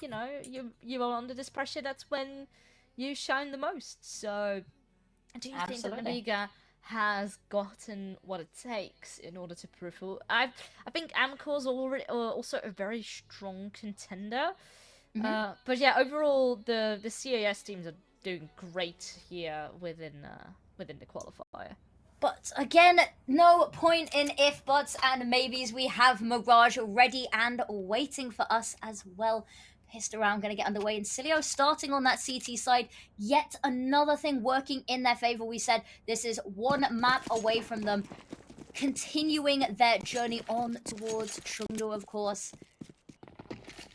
you know, you are under this pressure, that's when you shine the most. So, do you think that the Liga has gotten what it takes in order to prove? I think Amcor's already also a very strong contender. But yeah, overall the CAS teams are doing great here within the qualifier. But again, no point in if, buts, and maybes. We have Mirage ready and waiting for us as well. Pissed around, going to get underway. Insilio starting on that CT side. Yet another thing working in their favor. We said this is one map away from them continuing their journey on towards Chengdu, of course.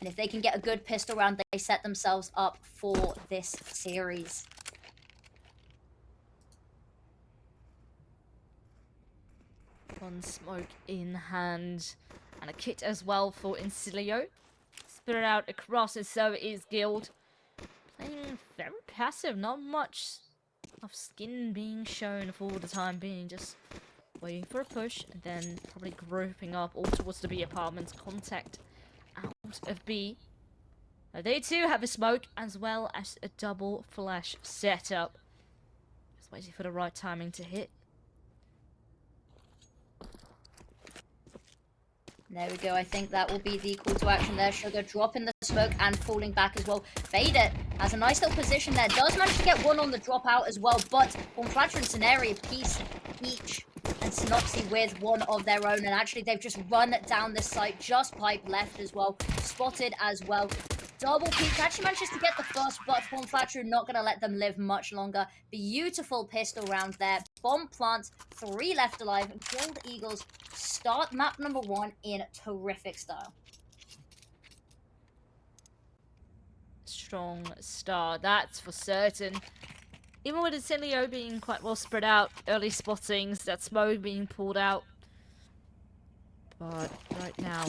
And if they can get a good pistol round, they set themselves up for this series. One smoke in hand, and a kit as well for Insilio. Spread out across, and so is Guild. Playing very passive, not much of skin being shown for the time being, just waiting for a push, and then probably grouping up all towards the B apartments. Contact out of B. Now they too have a smoke, as well as a double flash setup. Just waiting for the right timing to hit. There we go. I think that will be the call to action there. Sugar dropping the smoke and falling back as well. faydett has a nice little position there. Does manage to get one on the dropout as well, but juanflatroo and Scenario piece each. And Synopsy with one of their own. And actually, they've just run down this site. Just pipe left as well. Spotted as well. Double peek. Actually manages to get the first, but juanflatroo not going to let them live much longer. Beautiful pistol round there. Bomb plant. 3 left alive. Guild Eagles start map number 1 in terrific style. Strong start, that's for certain. Even with Insilio being quite well spread out, early spottings, that smoke being pulled out. But right now,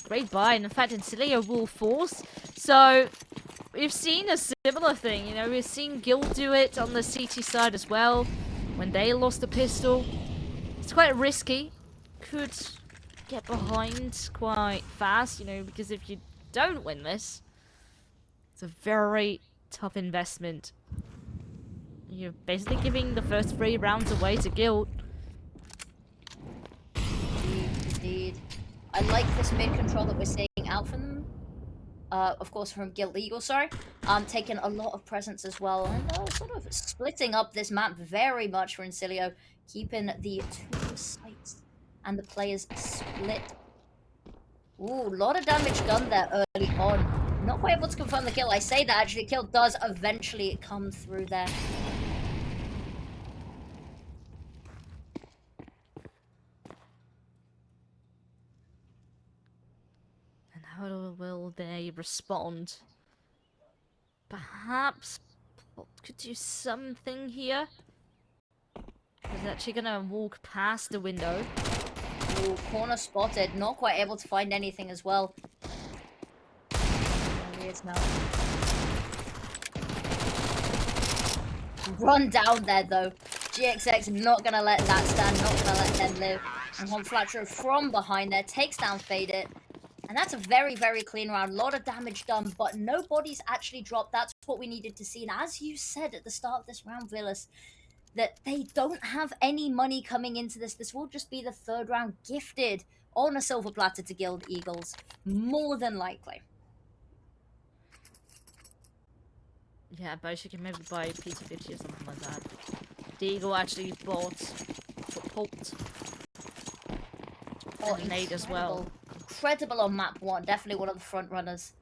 great buy, and in fact Insilio will force. So we've seen a similar thing, you know, we've seen Guild do it on the CT side as well. When they lost the pistol, it's quite risky. Could get behind quite fast, you know, because if you don't win this, it's a very tough investment. You're basically giving the first 3 rounds away to Guild. Indeed. I like this mid control that we're seeing out from them. Of course, from Guild Eagles, sorry. Taking a lot of presence as well. And sort of splitting up this map very much for Insilio. Keeping the 2 sites and the players split. Ooh, a lot of damage done there early on. Not quite able to confirm the kill. I say that actually, the kill does eventually come through there. And how will they respond? Perhaps could do something here. He's actually gonna walk past the window. Ooh, corner spotted. Not quite able to find anything as well. There he is now. Run down there though. GXX not gonna let that stand. Not gonna let them live. And juanflatroo from behind there takes down faydett. And that's a very, very clean round. A lot of damage done, but no bodies actually dropped. That's what we needed to see. And as you said at the start of this round, Villas, that they don't have any money coming into this. This will just be the 3rd round gifted on a silver platter to Guild Eagles. More than likely. Yeah, but you can maybe buy a piece of 50 or something like that. The Eagle actually bought pulped. Oh, and nade as well. Incredible on map 1. Definitely one of the front runners.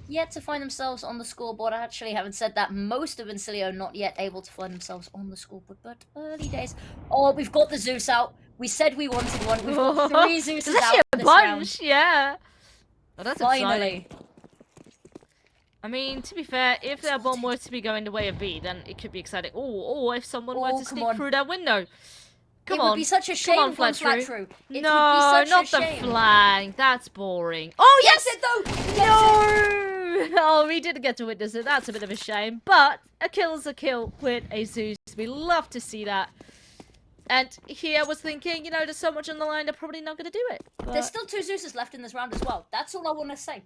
Yet to find themselves on the scoreboard. I actually haven't said that. Most of Insilio not yet able to find themselves on the scoreboard, but early days. Oh, we've got the Zeus out. We said we wanted one. We've got 3 Zeuses out a this bunch, round. Yeah. Oh, that's Finally. exciting. I mean, to be fair, if their bomb were to be going the way of B, then it could be exciting. Or if someone were to sneak through that window. It would be such a shame, juanflatroo. No, not the flag. That's boring. Oh, yes! It though! No! Oh, we didn't get to witness it. That's a bit of a shame. But a kill is a kill with a Zeus. We love to see that. And here I was thinking, you know, there's so much on the line, they're probably not going to do it. But... There's still 2 Zeuses left in this round as well. That's all I want to say.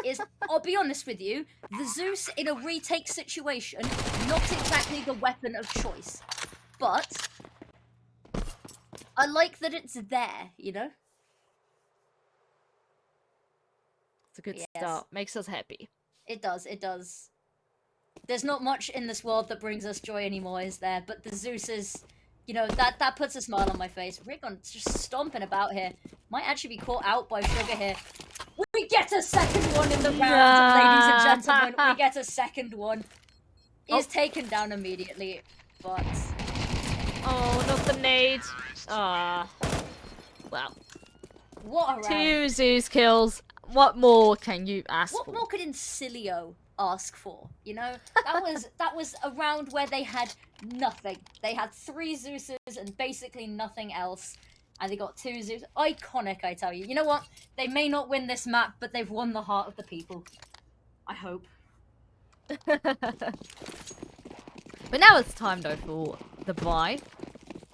is, I'll be honest with you, the Zeus in a retake situation, not exactly the weapon of choice. But I like that it's there, you know? It's a good Yes. start. Makes us happy. It does, it does. There's not much in this world that brings us joy anymore, is there? But the Zeus is, you know, that puts a smile on my face. Rigon's just stomping about here. Might actually be caught out by Sugar here. We get a second one in the round, ladies and gentlemen. We get a second one. Is taken down immediately, but... Oh, not the nade. Ah. Well. What a round. 2 Zeus kills. What more can you ask for? What more could Insilio ask for? You know, that was a round where they had nothing. They had 3 Zeuses and basically nothing else, and they got 2 Zeus. Iconic, I tell you. You know what? They may not win this map, but they've won the heart of the people. I hope. But now it's time though for the buy.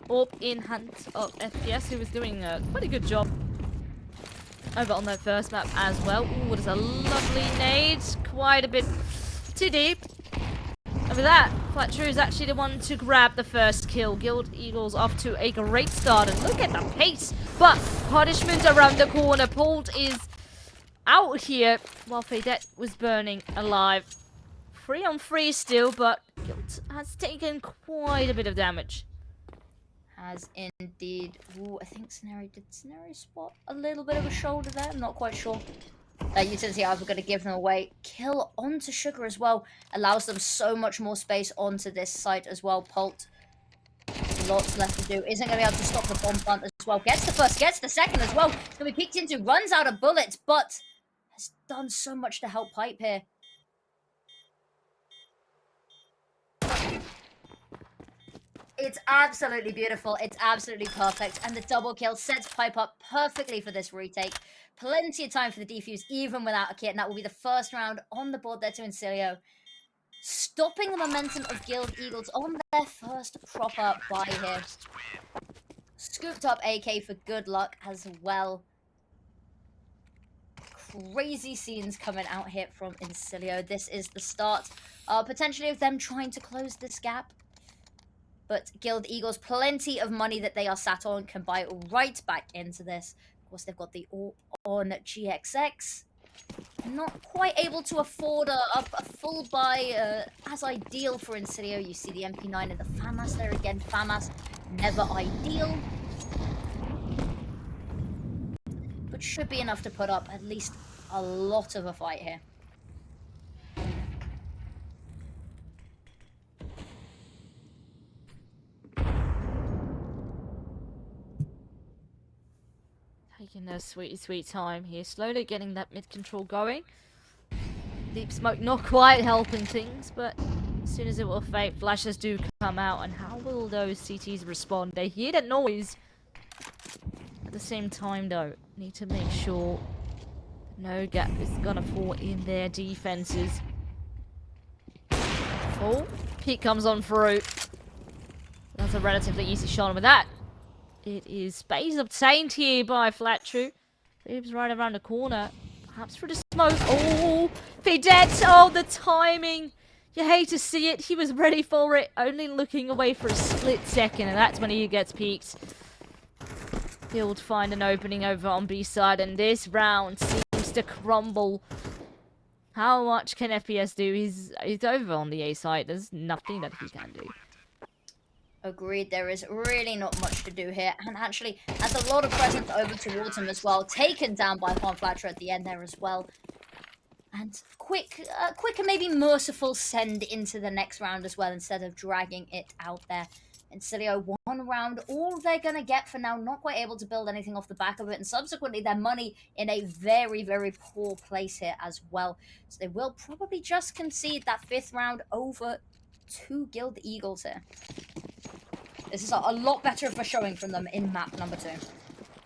Orb in hand of FPS, who was doing a pretty good job over on that first map as well. Ooh, there's a lovely nade. Quite a bit too deep. And with that, faydett is actually the one to grab the first kill. Guild Eagles off to a great start. And look at the pace. But punishment around the corner. Polt is out here while faydett was burning alive. 3 on 3 still, but Guild has taken quite a bit of damage. Has indeed. Ooh, I think did Scenario spot a little bit of a shoulder there? I'm not quite sure. That utility either going to give them away. Kill onto Sugar as well. Allows them so much more space onto this site as well. Polt, lots left to do. Isn't going to be able to stop the bomb plant as well. Gets the first, gets the second as well. It's going to be peeked into. Runs out of bullets, but has done so much to help Pipe here. It's absolutely beautiful. It's absolutely perfect. And the double kill sets Pipe up perfectly for this retake. Plenty of time for the defuse, even without a kit. And that will be the first round on the board there to Insilio. Stopping the momentum of Guild Eagles on their first proper buy here. Scooped up AK for good luck as well. Crazy scenes coming out here from Insilio. This is the start, potentially, of them trying to close this gap. But Guild Eagles, plenty of money that they are sat on, can buy right back into this. Of course, they've got the AWP on GXX. Not quite able to afford a full buy as ideal for Insilio. You see the MP9 and the FAMAS there again. FAMAS, never ideal. But should be enough to put up at least a lot of a fight here. Taking their sweet time here. Slowly getting that mid control going. Deep smoke not quite helping things, but as soon as it will fade, flashes do come out. And how will those CTs respond? They hear that noise. At the same time, though, need to make sure no gap is gonna fall in their defenses. Oh, peek comes on through. That's a relatively easy shot. And with that, it is space obtained here by faydett. Moves right around the corner. Perhaps through the smoke. Oh, faydett. Oh, the timing. You hate to see it. He was ready for it. Only looking away for a split second. And that's when he gets peeked. He'll find an opening over on B side. And this round seems to crumble. How much can FPS do? He's over on the A side. There's nothing that he can do. Agreed, there is really not much to do here, and actually has a lot of presence over towards him as well. Taken down by juanflatroo at the end there as well. And quick and maybe merciful send into the next round as well, instead of dragging it out there. Insilio, 1 round, all they're going to get for now, not quite able to build anything off the back of it, and subsequently their money in a very, very poor place here as well. So they will probably just concede that 5th round over to Guild Eagles here. This is a lot better of a showing from them in map number 2.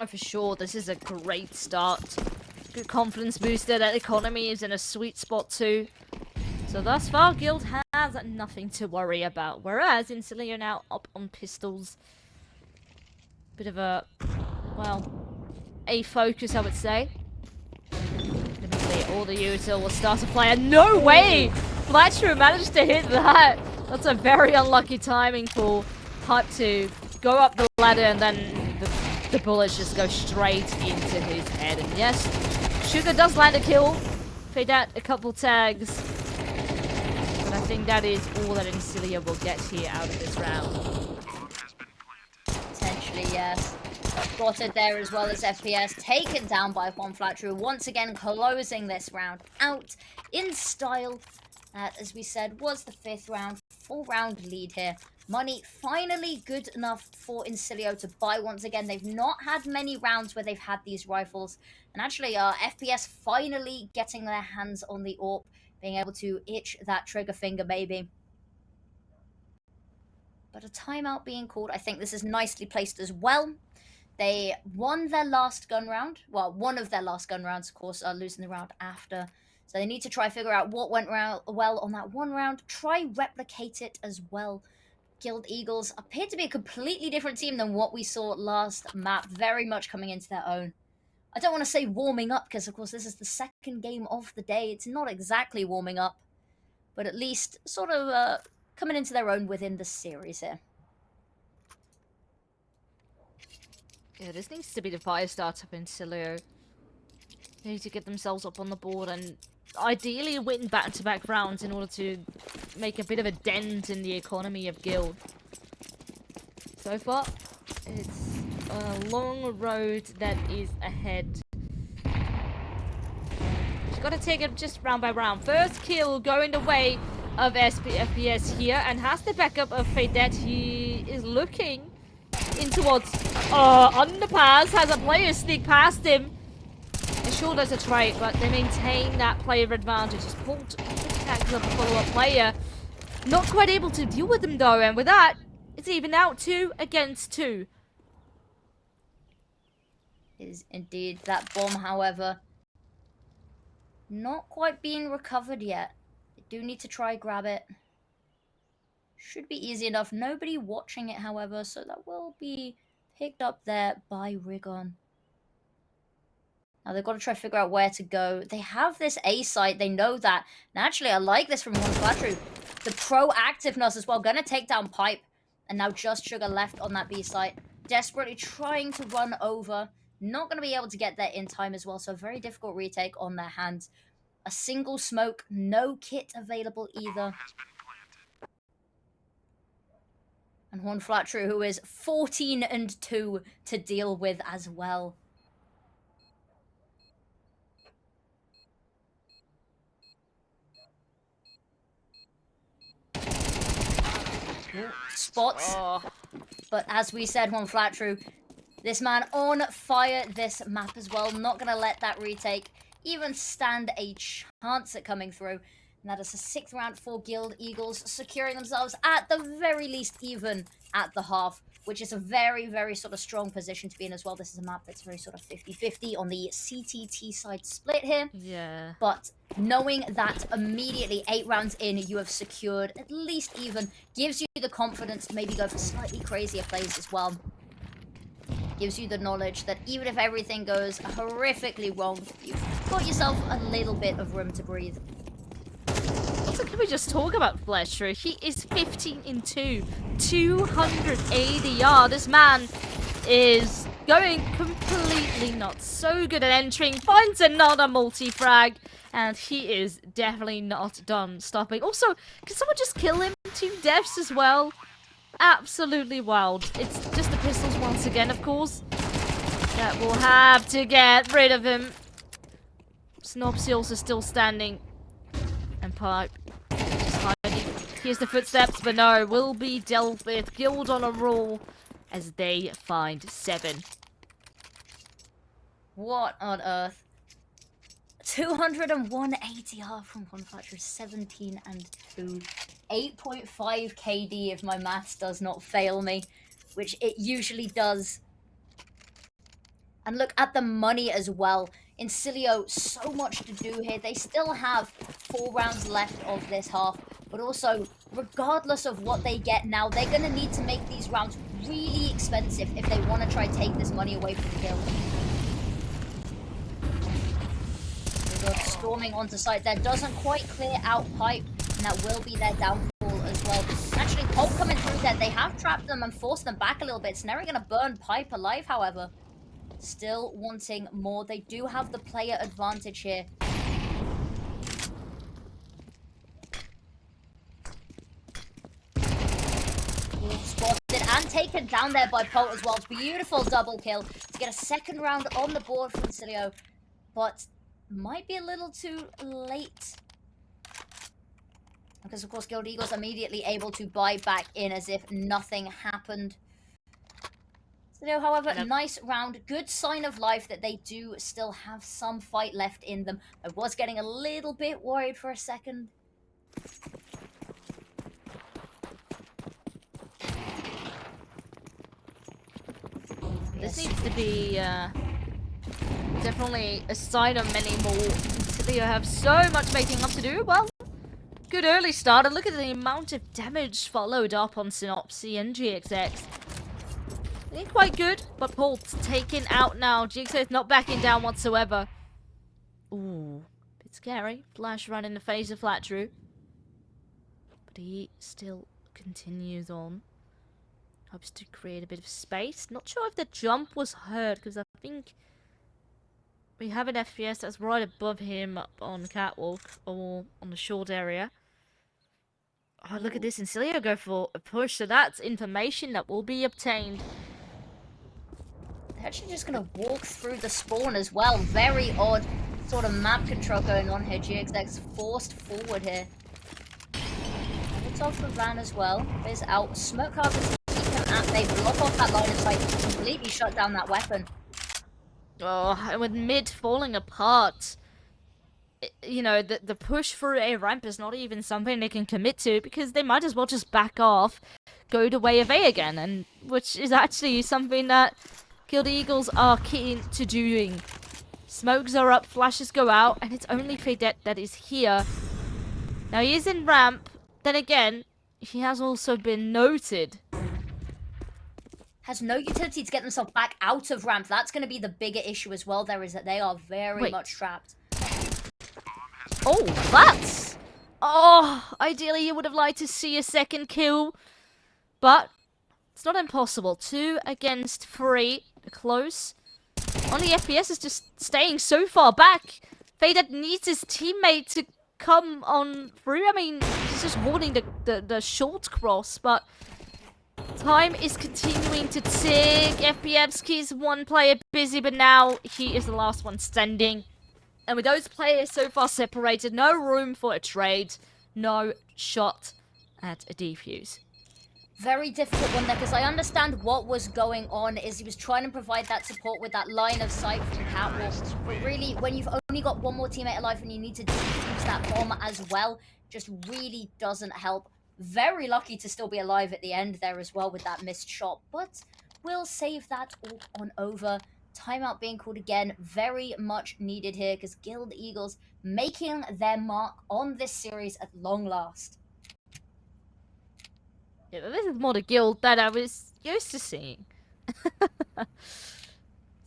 Oh, for sure. This is a great start. Good confidence booster. That economy is in a sweet spot too. So thus far, Guild has nothing to worry about. Whereas Insilio now up on pistols. Bit of a, well, a focus, I would say. Admittedly, all the util will start to play. And no way! Flatroo managed to hit that. That's a very unlucky timing for Hut to go up the ladder and then the bullets just go straight into his head. And yes, Sugar does land a kill. Faydett a couple tags. But I think that is all that Insilio will get here out of this round. Potentially, yes. Got it there as well as FPS. Taken down by juanflatroo. Once again, closing this round out in style. That, as we said, was the 5th round. 4-round lead here. Money finally good enough for Insilio to buy once again. They've not had many rounds where they've had these rifles. And actually, FPS finally getting their hands on the AWP. Being able to itch that trigger finger, maybe. But a timeout being called. I think this is nicely placed as well. They won their last gun round. Well, one of their last gun rounds, of course, losing the round after. So they need to try figure out what went well on that one round. Try replicate it as well. Guild Eagles appear to be a completely different team than what we saw last map. Very much coming into their own. I don't want to say warming up because, of course, this is the 2nd game of the day. It's not exactly warming up. But at least sort of coming into their own within the series here. Yeah, this needs to be the fire start up in Insilio. They need to get themselves up on the board and ideally win back-to-back rounds in order to make a bit of a dent in the economy of Guild. So far, it's a long road that is ahead. Just gotta take it just round by round. First kill going the way of FPS here and has the backup of Faydett. He is looking in towards underpass, has a player sneak past him. It sure does a trait, but they maintain that player advantage. Just pulled tags up a follow-up player. Not quite able to deal with them though, and with that, it's even out 2 against 2. Is indeed that bomb, however, not quite being recovered yet. They do need to try grab it. Should be easy enough. Nobody watching it, however, so that will be picked up there by Rigon. Now they've got to try to figure out where to go. They have this A site, they know that. And actually, I like this from juanflatroo. The proactiveness as well. Gonna take down Pipe. And now just Sugar left on that B site. Desperately trying to run over. Not going to be able to get there in time as well. So a very difficult retake on their hands. A single smoke. No kit available either. And juanflatroo, who is 14-2 to deal with as well. Spots. But as we said, juanflatroo, this man on fire this map as well. Not going to let that retake even stand a chance at coming through. And that is a 6th round for Guild Eagles, securing themselves at the very least even at the half, which is a very, very sort of strong position to be in as well. This is a map that's very sort of 50-50 on the CTT side split here. Yeah. But knowing that immediately 8 rounds in, you have secured at least even, gives you the confidence to maybe go for slightly crazier plays as well. Gives you the knowledge that even if everything goes horrifically wrong, you've got yourself a little bit of room to breathe. Also, can we just talk about Flatroo? He is 15-2, 200 ADR. This man is going completely nuts. So good at entering, finds another multi-frag, and he is definitely not done stopping. Also, can someone just kill him? 2 deaths as well. Absolutely wild. It's just the pistols once again, of course. That will have to get rid of him. Snopsy also still standing. And Pipe just hiding. Here's the footsteps, but no, will be dealt with. Guild on a roll as they find 7. What on earth? 201 ADR from juanflatroo, 17-2. 8.5 KD if my maths does not fail me, which it usually does. And look at the money as well. Insilio, so much to do here. They still have 4 rounds left of this half, but also, regardless of what they get now, they're going to need to make these rounds really expensive if they want to try take this money away from the Guild. storming onto site there. Doesn't quite clear out Pipe, and that will be their downfall as well. Actually, Colt coming through there. They have trapped them and forced them back a little bit. Sneri going to burn Pipe alive, however. Still wanting more. They do have the player advantage here. Spotted and taken down there by Polt as well. Beautiful double kill to get a second round on the board from Insilio, but might be a little too late. Because, of course, Guild Eagles immediately able to buy back in as if nothing happened. Insilio, however, nice round. Good sign of life that they do still have some fight left in them. I was getting a little bit worried for a second. This needs to be definitely a sign of many more. Insilio have so much making up to do. Well, good early start, and look at the amount of damage followed up on Synopsy and GXX. They're quite good, but Polt's taken out now. GXX not backing down whatsoever. Ooh, bit scary. Flash right in the face of faydett. But he still continues on. Hopes to create a bit of space. Not sure if the jump was heard, because I think we have an FPS that's right above him up on the catwalk or on the short area. Oh, look at this. Insilio go for a push, so that's information that will be obtained. They're actually just going to walk through the spawn as well. Very odd sort of map control going on here. GXX forced forward here. It's off the van as well. Is out. Smoke harvest. They block off that line of sight to completely shut down that weapon. Oh, and with mid falling apart, you know, the push for a ramp is not even something they can commit to, because they might as well just back off, go the way of A again, and which is actually something that Guild Eagles are keen to doing. Smokes are up, flashes go out, and it's only faydett that is here. Now he is in ramp, then again, he has also been noted. Has no utility to get themselves back out of ramp. That's going to be the bigger issue as well. There is that they are very much trapped. Oh, that's... Oh, ideally you would have liked to see a second kill. But it's not impossible. 2 against 3. Close. Only FPS is just staying so far back. faydett needs his teammate to come on through. I mean, he's just holding the short cross, but... Time is continuing to tick. FBFski's one player busy, but now he is the last one standing. And with those players so far separated, no room for a trade, no shot at a defuse. Very difficult one there, because I understand what was going on is he was trying to provide that support with that line of sight from catwalk. But really, when you've only got one more teammate alive and you need to defuse that bomb as well, just really doesn't help. Very lucky to still be alive at the end there as well with that missed shot, but we'll save that all on over. Timeout being called again, very much needed here, because Guild Eagles making their mark on this series at long last. Yeah, this is more the guild that I was used to seeing.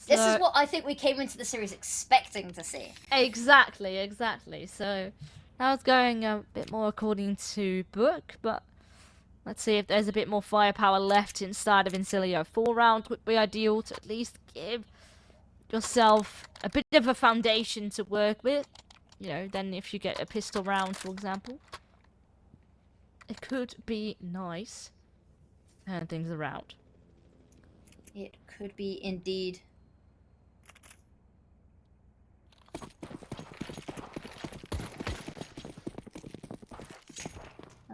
This is what I think we came into the series expecting to see. Exactly. So... Now it's going a bit more according to book, but let's see if there's a bit more firepower left inside of Insilio. 4 rounds would be ideal to at least give yourself a bit of a foundation to work with. You know, then if you get a pistol round, for example, it could be nice to turn things around. It could be indeed.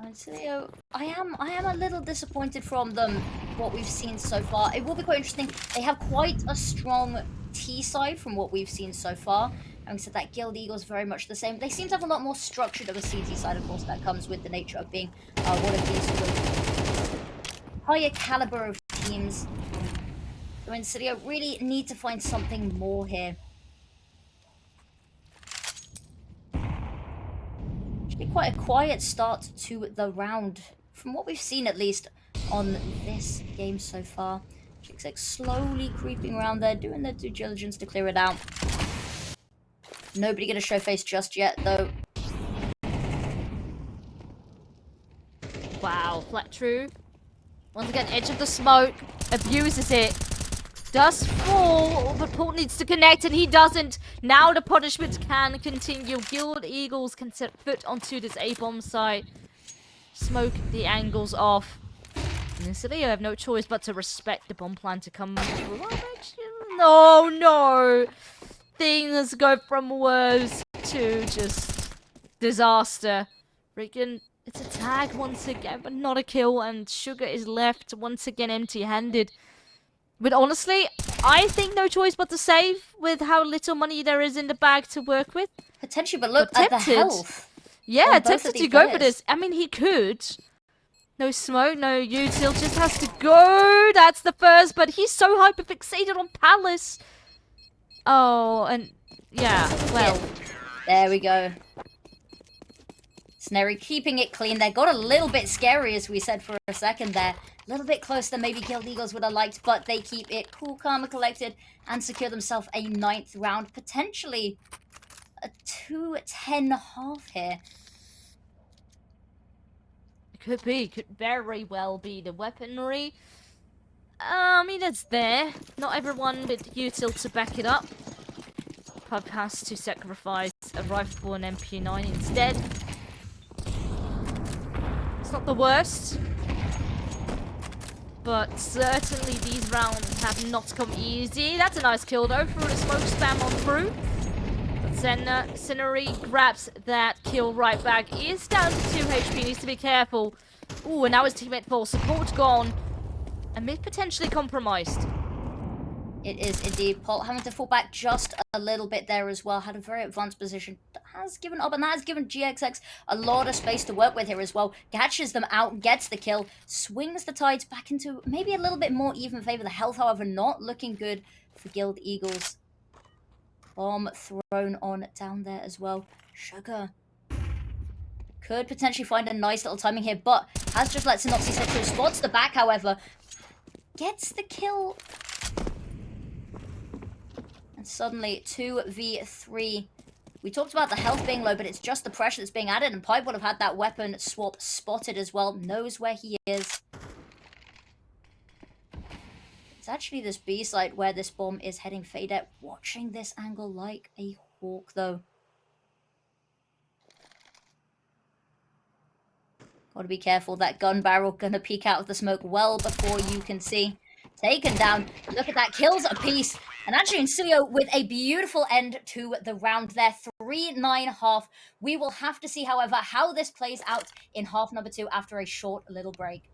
Insilio, I am a little disappointed from them, what we've seen so far. It will be quite interesting. They have quite a strong T side from what we've seen so far. Having said that, Guild Eagles very much the same. They seem to have a lot more structure of a CT side, of course. That comes with the nature of being one of these sort of higher caliber of teams. So Insilio really need to find something more here. Be quite a quiet start to the round, from what we've seen at least on this game so far. GXX slowly creeping around there, doing their due diligence to clear it out. Nobody gonna show face just yet, though. Wow, faydett. Once again, edge of the smoke, abuses it. Does fall, but Paul needs to connect, and he doesn't. Now the punishment can continue. Guild Eagles can set foot onto this A-bomb site. Smoke the angles off. And Insilio have no choice but to respect the bomb plan to come through. No, no! Things go from worse to just disaster. Freaking, it's a tag once again, but not a kill, and Sugar is left once again empty-handed. But honestly, I think no choice but to save with how little money there is in the bag to work with. Potentially, but look at the health. Yeah, tempted to go for this. I mean, he could. No smoke, no util, just has to go. That's the first, but he's so hyper-fixated on Palace. Oh, and yeah, well. There we go. Snary keeping it clean. They got a little bit scary, as we said for a second there. A little bit closer than maybe Guild Eagles would have liked, but they keep it cool, calm, and collected and secure themselves a 9th round. Potentially a 2-10 half here. Could be, could very well be. The weaponry, I mean, it's there. Not everyone with util to back it up. Pub has to sacrifice a rifle and MP9 instead. It's not the worst, but certainly these rounds have not come easy. That's a nice kill though, through the smoke spam on through. But Scenery grabs that kill right back. He is down to 2 HP, needs to be careful. Ooh, and now his teammate falls. Support gone. And mid potentially compromised. It is indeed. Paul having to fall back just a little bit there as well. Had a very advanced position. Has given up, and that has given GXX a lot of space to work with here as well. Catches them out, gets the kill, swings the tides back into maybe a little bit more even favor. The health, however, not looking good for Guild Eagles. Bomb thrown on down there as well. Sugar could potentially find a nice little timing here, but has just let Synopsis hit through. Spots the back, however. Gets the kill. And suddenly 2v3. We talked about the health being low, but it's just the pressure that's being added, and Pipe would have had that weapon swap spotted as well. Knows where he is. It's actually this B site where this bomb is heading. Faydett watching this angle like a hawk, though. Gotta be careful. That gun barrel gonna peek out of the smoke well before you can see. Taken down. Look at that. Kills a piece. And actually, Insilio with a beautiful end to the round there. 3-9 half. We will have to see, however, how this plays out in half number 2 after a short little break.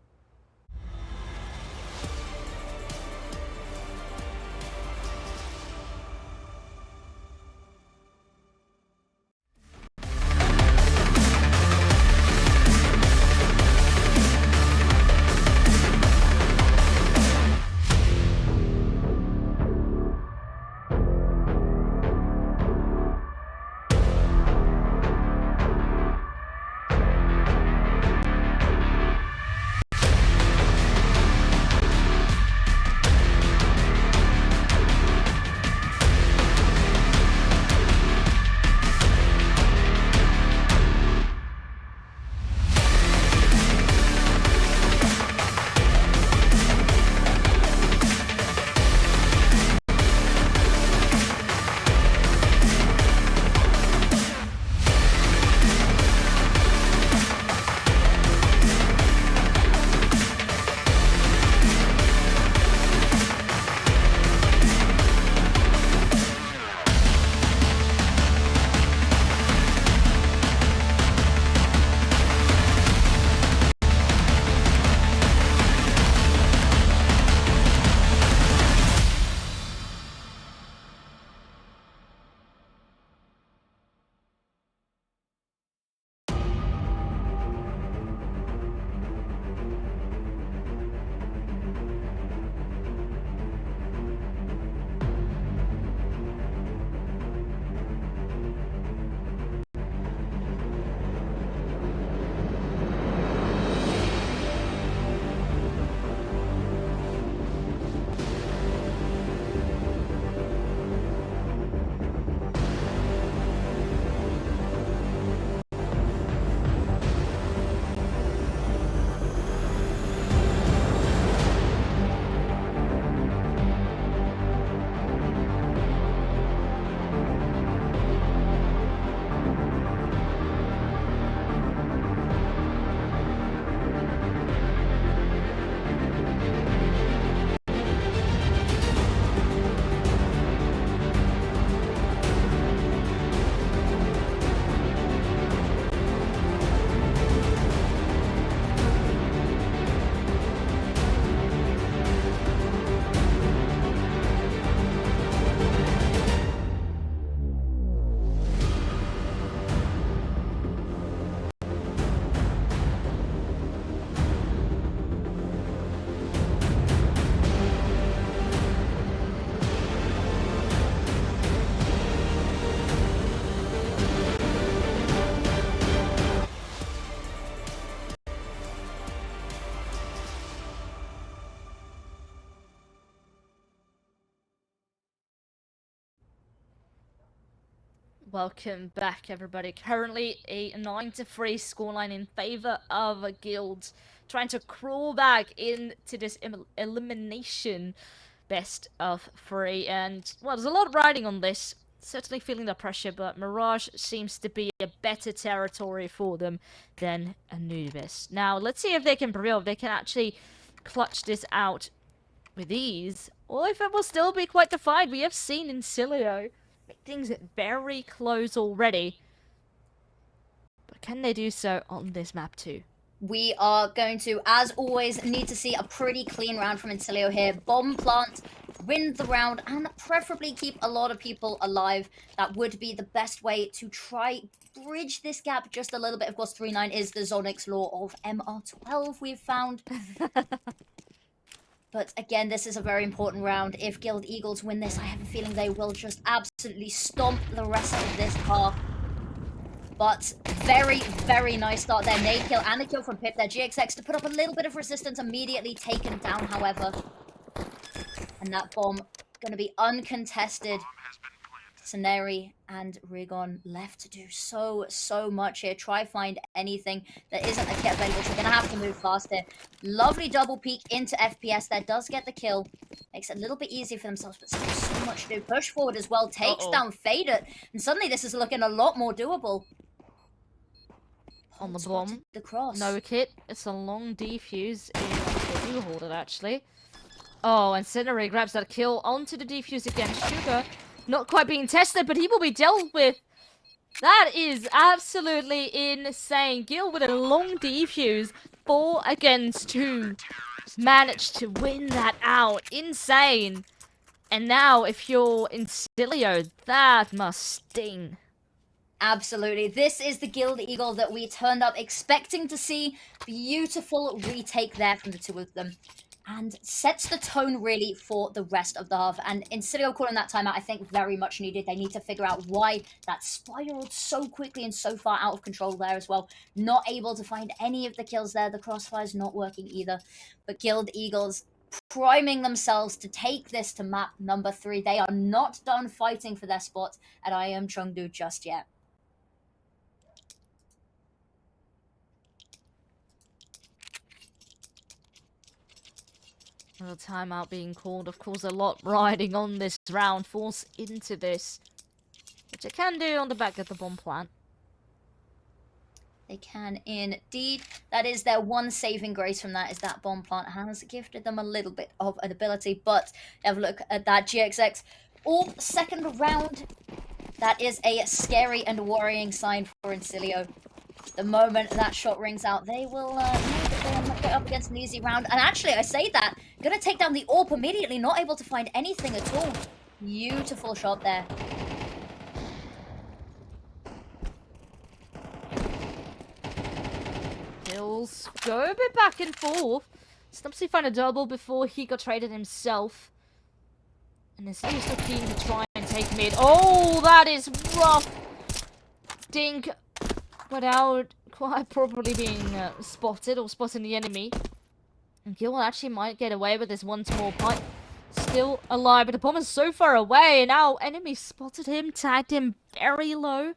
Welcome back, everybody. Currently a 9-3 scoreline in favor of a Guild, trying to crawl back into this elimination best of 3. And, well, there's a lot riding on this. Certainly feeling the pressure, but Mirage seems to be a better territory for them than Anubis. Now, let's see if they can prevail, if they can actually clutch this out with ease, or if it will still be quite the fight. We have seen Insilio make things very close already, but can they do so on this map too? We are going to, as always, need to see a pretty clean round from Insilio here. Bomb plant, win the round, and preferably keep a lot of people alive. That would be the best way to try bridge this gap just a little bit. Of course, 3-9 is the Zonix law of MR12 we've found. But again, this is a very important round. If Guild Eagles win this, I have a feeling they will just absolutely stomp the rest of this half. But very, very nice start there. Nade kill and a kill from Pip there. GXX to put up a little bit of resistance, immediately taken down, however. And that bomb going to be uncontested. Saneri and Rigon left to do so much here. Try find anything that isn't a kit available. So we're going to have to move fast here. Lovely double peek into FPS there. Does get the kill. Makes it a little bit easier for themselves, but still so much to do. Push forward as well. Takes down faydett. And suddenly this is looking a lot more doable. On the bomb. The cross. No kit. It's a long defuse. They do hold it, actually. Oh, and Saneri grabs that kill onto the defuse against Sugar. Not quite being tested, but he will be dealt with. That is absolutely insane. Gil with a long defuse. 4 against 2. Managed to win that out. Insane. And now, if you're Insilio, that must sting. Absolutely. This is the Guild Eagle that we turned up expecting to see. Beautiful retake there from the two of them. And sets the tone, really, for the rest of the half. And Insilio calling that timeout, I think, very much needed. They need to figure out why that spiraled so quickly and so far out of control there as well. Not able to find any of the kills there. The crossfire's not working either. But Guild Eagles priming themselves to take this to map number 3. They are not done fighting for their spot at IEM Chengdu just yet. A timeout being called. Of course, a lot riding on this round. Force into this. Which it can do on the back of the bomb plant. They can indeed. That is their one saving grace from that, is that bomb plant has gifted them a little bit of an ability. But have a look at that GXX. All second round. That is a scary and worrying sign for Insilio. The moment that shot rings out, they will know that they are not up against an easy round. And actually, I say that, gonna take down the AWP immediately, not able to find anything at all. Beautiful shot there. Kills go a bit back and forth. Stumpsy found a double before he got traded himself. And is still keen to try and take mid. Oh, that is rough. Dink without quite properly being spotted or spotting the enemy. And Gil actually might get away with this one small pipe. Still alive, but the bomb is so far away. And now enemy spotted him, tagged him very low.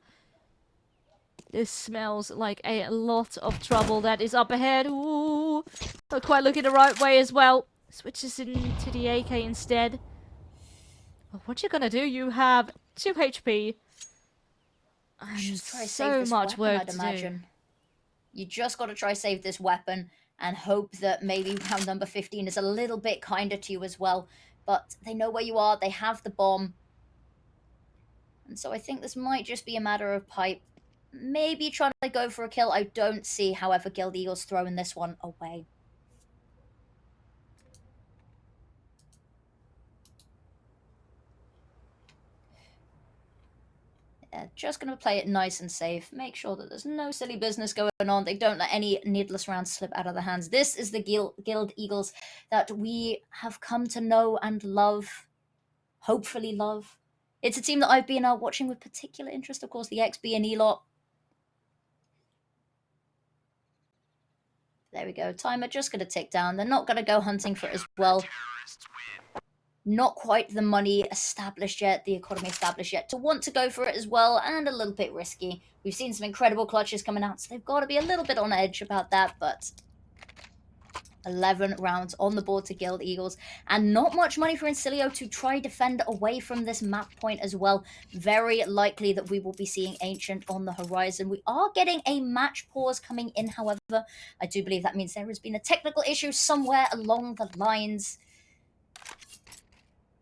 This smells like a lot of trouble that is up ahead. Ooh, not quite looking the right way as well. Switches into the AK instead. Well, what you gonna do? You have 2 HP. And Just try so much work I'd to imagine. do. You just got to try save this weapon and hope that maybe round number 15 is a little bit kinder to you as well. But they know where you are. They have the bomb. And so I think this might just be a matter of pipe. Maybe trying to go for a kill. I don't see, however, Guild Eagles throwing this one away. Just going to play it nice and safe. Make sure that there's no silly business going on. They don't let any needless rounds slip out of their hands. This is the Guild Eagles that we have come to know and love. Hopefully love. It's a team that I've been watching with particular interest, of course, the XB and E lot. There we go. Timer just going to tick down. They're not going to go hunting for it as well. not quite the money established yet, the economy established yet, to want to go for it as well, and a little bit risky. We've seen some incredible clutches coming out, so they've got to be a little bit on edge about that, but 11 rounds on the board to Guild Eagles, and not much money for Insilio to try defend away from this map point as well. Very likely that we will be seeing Ancient on the horizon. We are getting a match pause coming in, however. I do believe that means there has been a technical issue somewhere along the lines.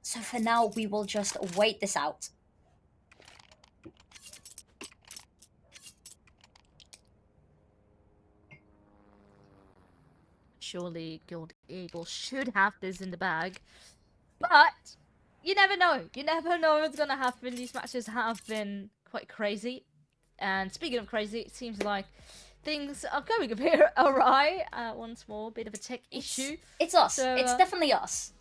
So for now, we will just wait this out. Surely Guild Eagles should have this in the bag. But you never know. You never know what's going to happen. These matches have been quite crazy. And speaking of crazy, it seems like things are going a bit awry. Once more, bit of a tech issue. It's us. So, it's definitely us.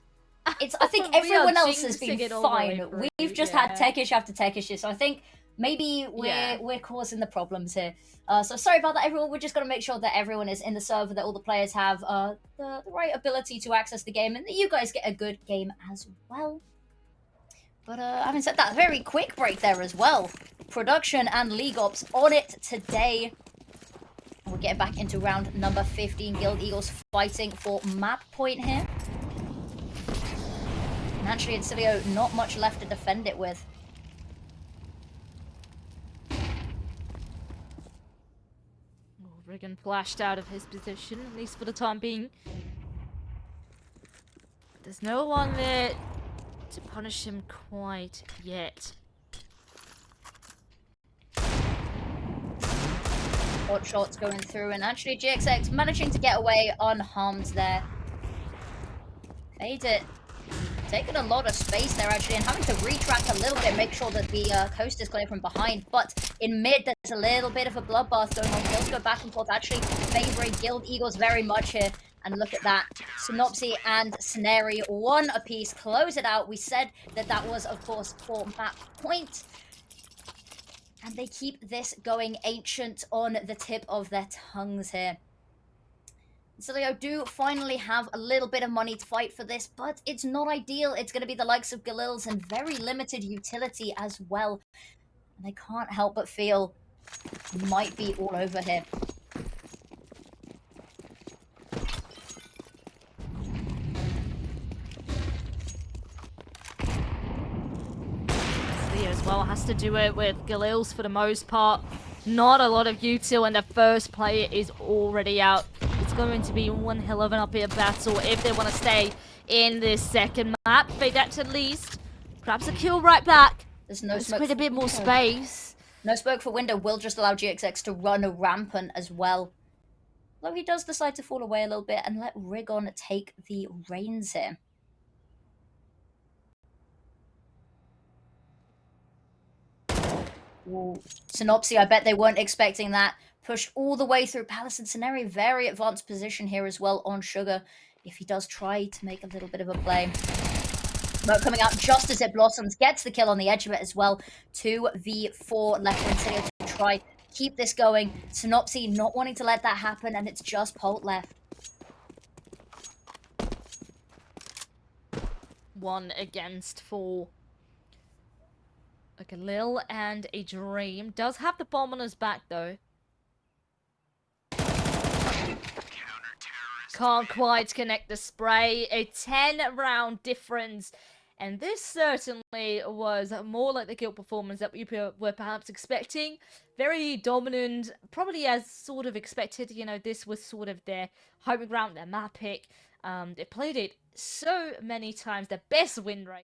I think we everyone are else has been jinxing it all the way fine. through, We've just yeah. had tech issue after tech issue, so I think maybe we're causing the problems here. So sorry about that, everyone. We're just going to make sure that everyone is in the server, that all the players have the right ability to access the game, and that you guys get a good game as well. But having said that, very quick break there as well. Production and League Ops on it today. We're getting back into round number 15. Guild Eagles fighting for map point here. And actually, Insilio, not much left to defend it with. Riggin flashed out of his position, at least for the time being. But there's no one there to punish him quite yet. Hot shots going through, and actually GXX managing to get away unharmed there. Faydett taking a lot of space there, actually, and having to retract a little bit, make sure that the coast is clear from behind. But in mid, there's a little bit of a bloodbath going on. Kills go back and forth, actually favoring Guild Eagles very much here. And look at that. Synopsy and Scenarii, one apiece. Close it out. We said that that was, of course, for map point. And they keep this going. Ancient on the tip of their tongues here. Insilio do finally have a little bit of money to fight for this, but it's not ideal. It's going to be the likes of Galil's and very limited utility as well. And I can't help but feel might be all over here. Theo as well has to do it with Galil's for the most part. Not a lot of util, and the first player is already out. It's going to be one hell of an uphill battle if they want to stay in this second map. Faydett at least grabs a kill right back. There's no smoke. Quite a bit more space. No smoke for window will just allow GXX to run rampant as well. Though he does decide to fall away a little bit and let Rigon take the reins here. Ooh. Synopsy, I bet they weren't expecting that. Pushed all the way through. Palace and Scenarii, very advanced position here as well on Sugar. If he does try to make a little bit of a play. Smoke coming out just as it blossoms. Gets the kill on the edge of it as well. 2v4 left for Insilio to try. Keep this going. Synopsy not wanting to let that happen, and it's just Polt left. 1 against 4. Like a Lil and a Dream. Does have the bomb on his back though. Can't quite connect the spray. A 10-round difference. And this certainly was more like the Guild performance that we were perhaps expecting. Very dominant, probably as sort of expected. You know, this was sort of their home ground, their map pick. They played it so many times, the best win rate.